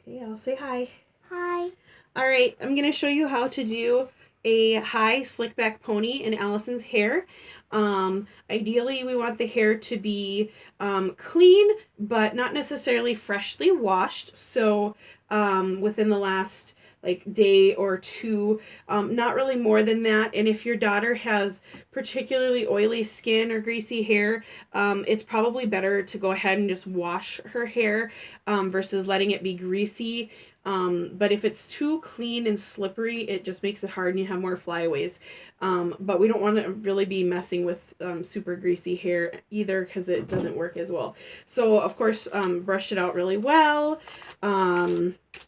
Okay, I'll say hi. Hi. All right, I'm going to show you how to do a high slick back pony in Allison's hair. Ideally, we want the hair to be clean, but not necessarily freshly washed. So within the last day or two, not really more than that. And if your daughter has particularly oily skin or greasy hair, it's probably better to go ahead and just wash her hair versus letting it be greasy. But if it's too clean and slippery, it just makes it hard and you have more flyaways. But we don't want to really be messing with super greasy hair either because it doesn't work as well. So, of course, brush it out really well.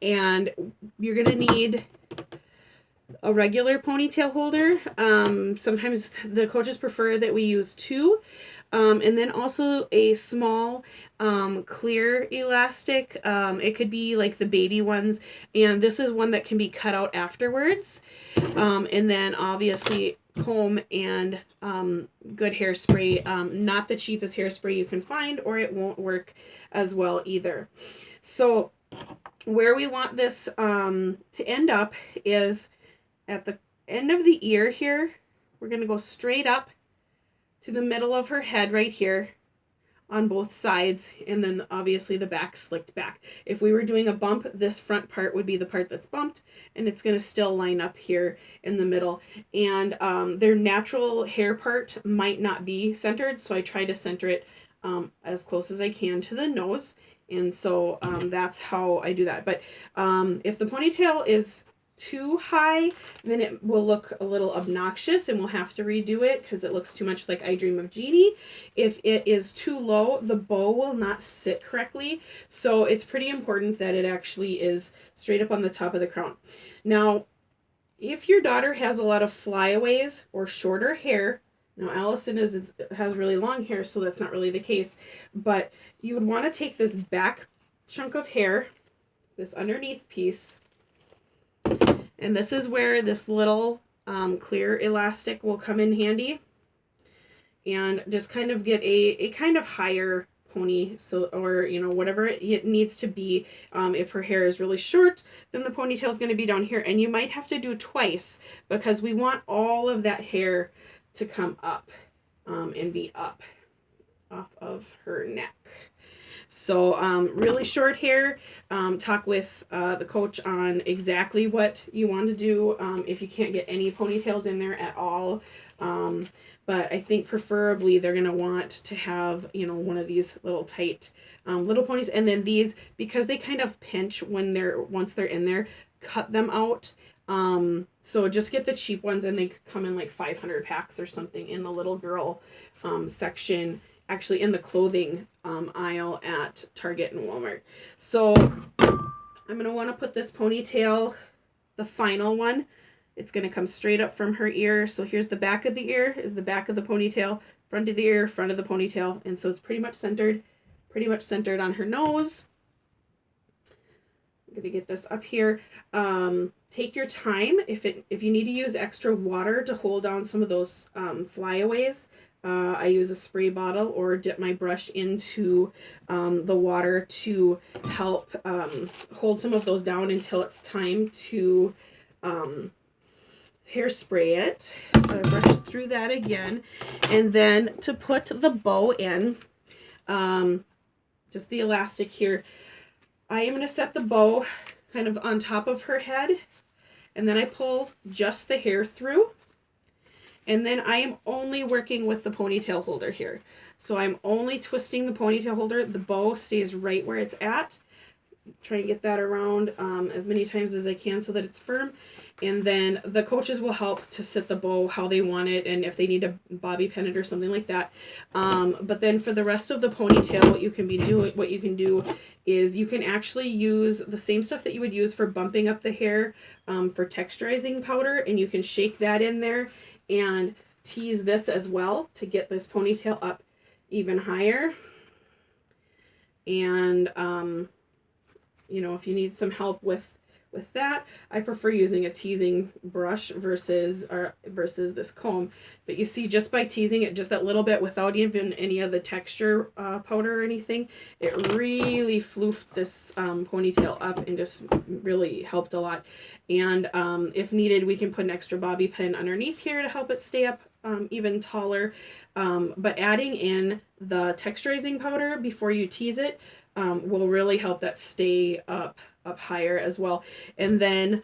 And you're going to need a regular ponytail holder. Sometimes the coaches prefer that we use two. And then also a small clear elastic. It could be like the baby ones, and this is one that can be cut out afterwards. And then obviously comb and good hairspray, not the cheapest hairspray you can find, or it won't work as well either. So where we want this to end up is at the end of the ear here. We're going to go straight up to the middle of her head right here on both sides, and then obviously the back slicked back. If we were doing a bump, this front part would be the part that's bumped, and it's going to still line up here in the middle. And their natural hair part might not be centered, so I try to center it as close as I can to the nose, and so that's how I do that. But if the ponytail is too high, then it will look a little obnoxious and we'll have to redo it because it looks too much like I Dream of Jeannie. If it is too low, the bow will not sit correctly. So it's pretty important that it actually is straight up on the top of the crown. Now, if your daughter has a lot of flyaways or shorter hair, now Allison has really long hair, so that's not really the case, but you would want to take this back chunk of hair, this underneath piece, and this is where this little clear elastic will come in handy, and just kind of get a kind of higher pony, so, or whatever it needs to be. If her hair is really short, then the ponytail is going to be down here, and you might have to do twice because we want all of that hair to come up and be up off of her neck. So really short hair, talk with the coach on exactly what you want to do if you can't get any ponytails in there at all. But I think preferably they're going to want to have, one of these little tight little ponies. And then these, because they kind of pinch once they're in there, cut them out. So just get the cheap ones, and they come in like 500 packs or something in the little girl section, actually in the clothing aisle at Target and Walmart. So I'm going to want to put this ponytail, the final one, it's going to come straight up from her ear. So here's the back of the ear, is the back of the ponytail, front of the ear, front of the ponytail. And so it's pretty much centered on her nose. I'm going to get this up here. Take your time. If you need to use extra water to hold down some of those flyaways, I use a spray bottle or dip my brush into the water to help hold some of those down until it's time to hairspray it. So I brush through that again. And then to put the bow in, just the elastic here, I am going to set the bow kind of on top of her head, and then I pull just the hair through. And then I am only working with the ponytail holder here. So I'm only twisting the ponytail holder. The bow stays right where it's at. Try and get that around as many times as I can so that it's firm. And then the coaches will help to sit the bow how they want it, and if they need a bobby pin it or something like that. But then for the rest of the ponytail, what you can do is you can actually use the same stuff that you would use for bumping up the hair for texturizing powder, and you can shake that in there and tease this as well to get this ponytail up even higher. And if you need some help with with that. I prefer using a teasing brush versus this comb. But you see, just by teasing it just that little bit without even any of the texture powder or anything, it really floofed this ponytail up and just really helped a lot. And if needed, we can put an extra bobby pin underneath here to help it stay up even taller. But adding in the texturizing powder before you tease it will really help that stay up higher as well. And then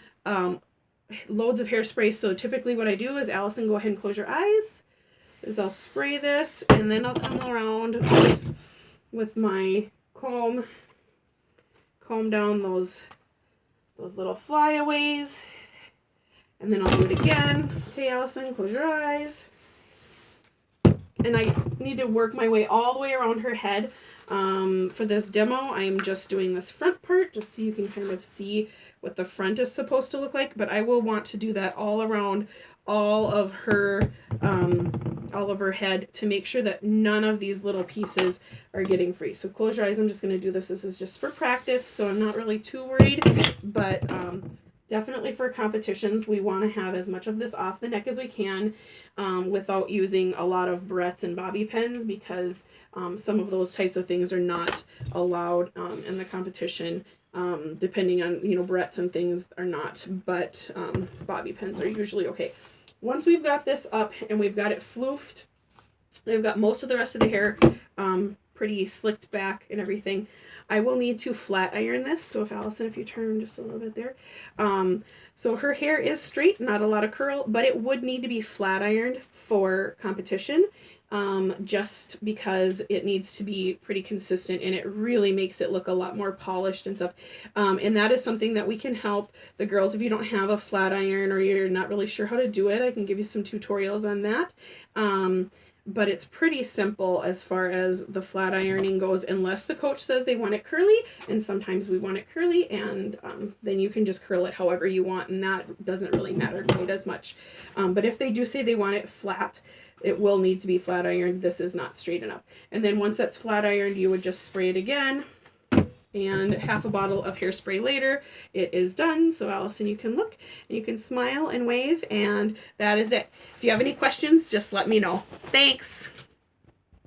loads of hairspray. So typically what I do is, Allison, go ahead and close your eyes, is I'll spray this, and then I'll come around with my comb down those little flyaways, and then I'll do it again. Okay, Allison, close your eyes. And I need to work my way all the way around her head. For this demo, I'm just doing this front part, just so you can kind of see what the front is supposed to look like, but I will want to do that all around all of her head to make sure that none of these little pieces are getting free. So close your eyes. I'm just going to do this. This is just for practice, so I'm not really too worried, but definitely for competitions, we want to have as much of this off the neck as we can without using a lot of barrettes and bobby pins, because some of those types of things are not allowed in the competition. Depending on, barrettes and things are not, but bobby pins are usually okay. Once we've got this up and we've got it floofed, we've got most of the rest of the hair pretty slicked back and everything, I will need to flat iron this. So if Allison, if you turn just a little bit there. So her hair is straight, not a lot of curl, but it would need to be flat ironed for competition. Just because it needs to be pretty consistent, and it really makes it look a lot more polished and stuff. And that is something that we can help the girls. If you don't have a flat iron or you're not really sure how to do it, I can give you some tutorials on that. But it's pretty simple as far as the flat ironing goes, unless the coach says they want it curly, and sometimes we want it curly, and then you can just curl it however you want, and that doesn't really matter quite as much. But if they do say they want it flat, it will need to be flat ironed. This is not straight enough. And then once that's flat ironed, you would just spray it again, and half a bottle of hairspray later, it is done. So Allison, you can look, and you can smile and wave, and that is it. If you have any questions, just let me know. Thanks.